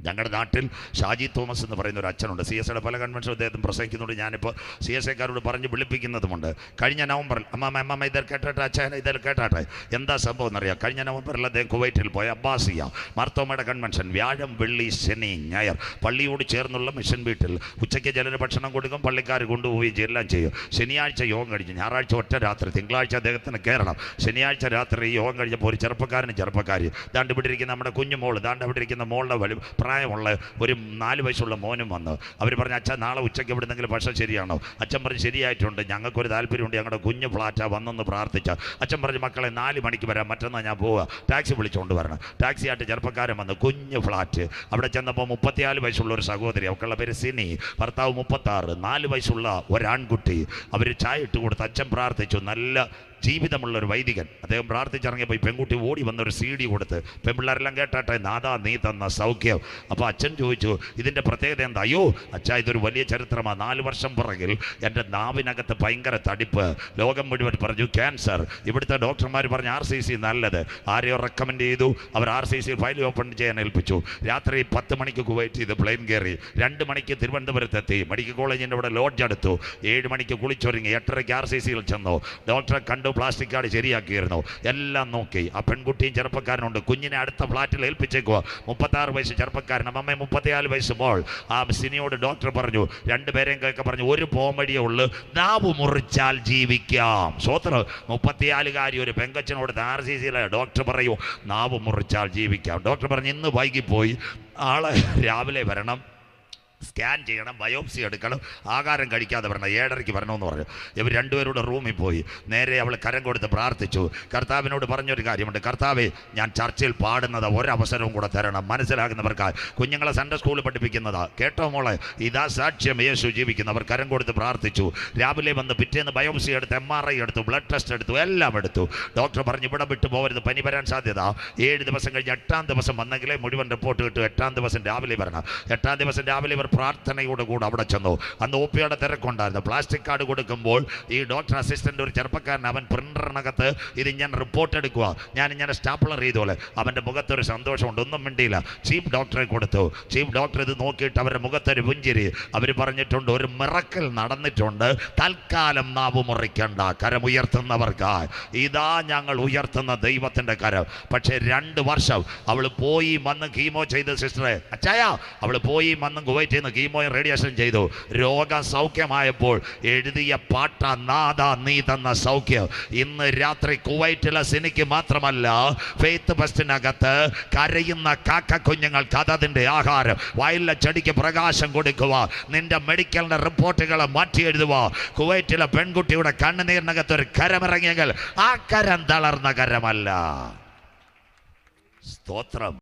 ഞങ്ങളുടെ നാട്ടിൽ ഷാജി തോമസ് എന്ന് പറയുന്ന ഒരു അച്ഛനുണ്ട്. CSIയുടെ പല കൺവെൻഷൻ അദ്ദേഹം പ്രസംഗിക്കുന്നുണ്ട്. ഞാനിപ്പോൾ CSIക്കാരോട് പറഞ്ഞ് വിളിപ്പിക്കുന്നതുമുണ്ട്. കഴിഞ്ഞ നവംബറിൽ അമ്മ ഇതിൽ കേട്ടാട്ടെ അച്ഛൻ ഇതിൽ കേട്ടാട്ടെ എന്താ സംഭവം എന്നറിയാം. കഴിഞ്ഞ നവംബറിൽ അദ്ദേഹം കുവൈറ്റിൽ പോയ അബ്ബാസിയ മാർത്തോമയുടെ കൺവെൻഷൻ വ്യാഴം വെള്ളി ശനി ഞായർ പള്ളിയോട് ചേർന്നുള്ള മിഷൻ വീട്ടിൽ ഉച്ചയ്ക്ക് ചിലർ ഭക്ഷണം കൊടുക്കും, പള്ളിക്കാർ കൊണ്ടുപോയി എല്ലാം ചെയ്യും. ശനിയാഴ്ച യോഗം കഴിഞ്ഞ് ഞായറാഴ്ച ഒറ്റ രാത്രി, തിങ്കളാഴ്ച അദ്ദേഹത്തിന് കയറണം. ശനിയാഴ്ച രാത്രി യോഗം കഴിഞ്ഞപ്പോൾ ഒരു ചെറുപ്പക്കാരി ദാണ്ട് ഇവിടെ ഇരിക്കുന്ന നമ്മുടെ കുഞ്ഞുമോള്, ദാണ്ട് അവിടെ ഇരിക്കുന്ന മോളുടെ പ്രായമുള്ള ഒരു 4 വയസ്സുള്ള മോനും വന്നു. അവർ പറഞ്ഞു, അച്ഛൻ നാളെ ഉച്ചയ്ക്ക് എവിടെന്നെങ്കിലും ഭക്ഷണം ശരിയാണോ? അച്ഛൻ പറഞ്ഞു, ശരിയായിട്ടുണ്ട്, ഞങ്ങൾക്കൊരു താല്പര്യമുണ്ട്, ഞങ്ങളുടെ കുഞ്ഞ് ഫ്ലാറ്റാണ് വന്നൊന്ന് പ്രാർത്ഥിച്ച. അച്ഛൻ പറഞ്ഞു, മക്കളെ 4 മണിക്ക് വരാം, മറ്റന്നാൾ ഞാൻ പോവുക, ടാക്സി വിളിച്ചുകൊണ്ട് വരണം. ടാക്സിയായിട്ട് ചെറുപ്പക്കാരൻ വന്നു. കുഞ്ഞ് ഫ്ലാറ്റ്. അവിടെ ചെന്നപ്പോൾ 34 വയസ്സുള്ള ഒരു സഹോദരി, അവക്കുള്ള പേര് സിനി, ഭർത്താവ് 36, 4 വയസ്സുള്ള ഒരാൺകുട്ടി. അവർ ചായ ഇട്ട് കൊടുത്ത് അച്ഛൻ പ്രാർത്ഥിച്ചു. നല്ല ജീവിതമുള്ളൊരു വൈദികൻ. അദ്ദേഹം പ്രാർത്ഥിച്ചിറങ്ങിയപ്പോൾ ഈ പെൺകുട്ടി ഓടി വന്നൊരു CD കൊടുത്ത്, പെൺപിള്ളേരെല്ലാം കേട്ടാട്ടെ, നാദാ നീ തന്ന സൗഖ്യം. അപ്പോൾ അച്ഛൻ ചോദിച്ചു, ഇതിൻ്റെ പ്രത്യേകത എന്താ? അയ്യോ അച്ഛാ, ഇതൊരു വലിയ ചരിത്രമാണ്. 4 വർഷം പുറകിൽ എൻ്റെ നാവിനകത്ത് ഭയങ്കര തടിപ്പ്, ലോകം മുഴുവൻ പറഞ്ഞു ക്യാൻസർ. ഇവിടുത്തെ ഡോക്ടർമാർ പറഞ്ഞു RCC നല്ലത്, ആരെയോ റെക്കമെൻഡ് ചെയ്തു. അവർ RCC ഫയൽ ഓപ്പൺ ചെയ്യാൻ ഏൽപ്പിച്ചു. രാത്രി 10 മണിക്ക് കുവൈറ്റ് ചെയ്ത് പ്ലെയിൻ കയറി, 2 മണിക്ക് തിരുവനന്തപുരത്തെത്തി, മെഡിക്കൽ കോളേജിൻ്റെ അവിടെ ലോഡ്ജ് എടുത്തു, 7 മണിക്ക് കുളിച്ചൊരുങ്ങി, 8:30 RCCയിൽ ചെന്നു. ഡോക്ടറെ കണ്ടു, പ്ലാസ്റ്റിക് കാർഡ് ശരിയാക്കിയിരുന്നു, എല്ലാം നോക്കി. ആ പെൺകുട്ടിയും ചെറുപ്പക്കാരനുണ്ട്. കുഞ്ഞിനെ അടുത്ത ഫ്ലാറ്റിൽ ഏൽപ്പിച്ചേക്കുക. 36 വയസ്സ് ചെറുപ്പക്കാരൻ, അമ്മ 34 വയസ്സ് മോൾ. ആ സിനിയോട് ഡോക്ടർ പറഞ്ഞു, 2 പേരെയും കേൾക്കാൻ പറഞ്ഞു, ഒരു പോംവഴിയേ ഉള്ളൂ, നാവ് മുറിച്ചാൽ ജീവിക്കാം. സ്വോത്രം. 34-കാരി ഒരു പെങ്കച്ചനോട് RCCയിലെ ഡോക്ടർ പറയൂ, നാവ് മുറിച്ചാൽ ജീവിക്കാം. ഡോക്ടർ പറഞ്ഞു, ഇന്ന് വൈകിപ്പോയി, ആളെ രാവിലെ വരണം, സ്കാൻ ചെയ്യണം, ബയോപ്സി എടുക്കണം, ആഹാരം കഴിക്കാതെ വരണം, 7:30 വരണമെന്ന് പറഞ്ഞു. ഇവർ 2 പേരുടെ റൂമിൽ പോയി. നേരെ അവൾ കരം കൊടുത്ത് പ്രാർത്ഥിച്ചു. കർത്താവിനോട് പറഞ്ഞൊരു കാര്യമുണ്ട്, കർത്താവേ, ഞാൻ ചർച്ചയിൽ പാടുന്നത് ഒരവസരവും കൂടെ തരണം, മനസ്സിലാകുന്നവർക്കായി. കുഞ്ഞുങ്ങളെ സൺഡേ സ്കൂളിൽ പഠിപ്പിക്കുന്നതാ, കേട്ടോ മോളെ, ഇതാ സാക്ഷ്യം, യേശു ജീവിക്കുന്നവർ കരം കൊടുത്ത് പ്രാർത്ഥിച്ചു. രാവിലെ വന്ന് പിറ്റേന്ന് ബയോപ്സി എടുത്ത്, MRI എടുത്തു, ബ്ലഡ് ടെസ്റ്റ് എടുത്തു, എല്ലാം എടുത്തു. ഡോക്ടർ പറഞ്ഞു, ഇവിടെ വിട്ടു പോകരുത്, പനി വരാൻ സാധ്യത. 7 ദിവസം കഴിഞ്ഞ് 8-ാം ദിവസം വന്നെങ്കിലേ മുഴുവൻ റിപ്പോർട്ട് കിട്ടും. 8-ാം ദിവസം രാവിലെ വരണം. 8-ാം ദിവസം രാവിലെ ഇവർ പ്രാർത്ഥനയോട് കൂടെ അവിടെ ചെന്നു. അന്ന് OPയുടെ തിരക്കുണ്ടായിരുന്നു. പ്ലാസ്റ്റിക് കാർഡ് കൊടുക്കുമ്പോൾ ഈ ഡോക്ടർ അസിസ്റ്റൻ്റ് ഒരു ചെറുപ്പക്കാരൻ, അവൻ പ്രിൻ്ററിനകത്ത് ഇത് ഞാൻ റിപ്പോർട്ട് എടുക്കുക, ഞാനിങ്ങനെ സ്റ്റാപ്ലർ ചെയ്തോളെ. അവൻ്റെ മുഖത്തൊരു സന്തോഷമുണ്ട്, ഒന്നും മിണ്ടിയില്ല. ചീഫ് ഡോക്ടറെ കൊടുത്തു. ചീഫ് ഡോക്ടർ ഇത് നോക്കിയിട്ട് അവരുടെ മുഖത്തൊരു പുഞ്ചിരി. അവർ പറഞ്ഞിട്ടുണ്ട്, ഒരു മിറക്കൽ നടന്നിട്ടുണ്ട്, തൽക്കാലം നാവ് മുറിക്കണ്ട, കരമുയർത്തുന്നവർക്കായി ഇതാ ഞങ്ങൾ ഉയർത്തുന്ന ദൈവത്തിൻ്റെ കരം. പക്ഷേ 2 വർഷം അവൾ പോയി വന്ന് കീമോ ചെയ്ത സിസ്റ്ററെ, അച്ചായ, അവൾ പോയി വന്ന് കുവൈറ്റിൽ നിന്ന് കീമോ റേഡിയേഷൻ ചെയ്തു. രോഗം സൗഖ്യമായപ്പോൾ എഴുതിയ പാട്ട, നാദാ നീ തന്ന സൗഖ്യം. ഇന്ന് രാത്രി കുവൈറ്റിലെ സിനിക്ക് മാത്രമല്ല, ഫെയ്ത്ത് ഫെസ്റ്റിനകത്ത് കരയുന്ന കാക്ക കുഞ്ഞുങ്ങൾക്ക് അതതിൻ്റെ ആഹാരം, വയലിലെ ചെടിക്ക് പ്രകാശം കൊടുക്കുക, നിന്റെ മെഡിക്കലിൻ്റെ റിപ്പോർട്ടുകളെ മാറ്റി എഴുതുക. കുവൈറ്റിലെ പെൺകുട്ടിയുടെ കണ്ണുനീരിനകത്ത് ഒരു കരമിറങ്ങിയെങ്കിൽ ആ കരം തളർന്ന കരമല്ല. സ്തോത്രം.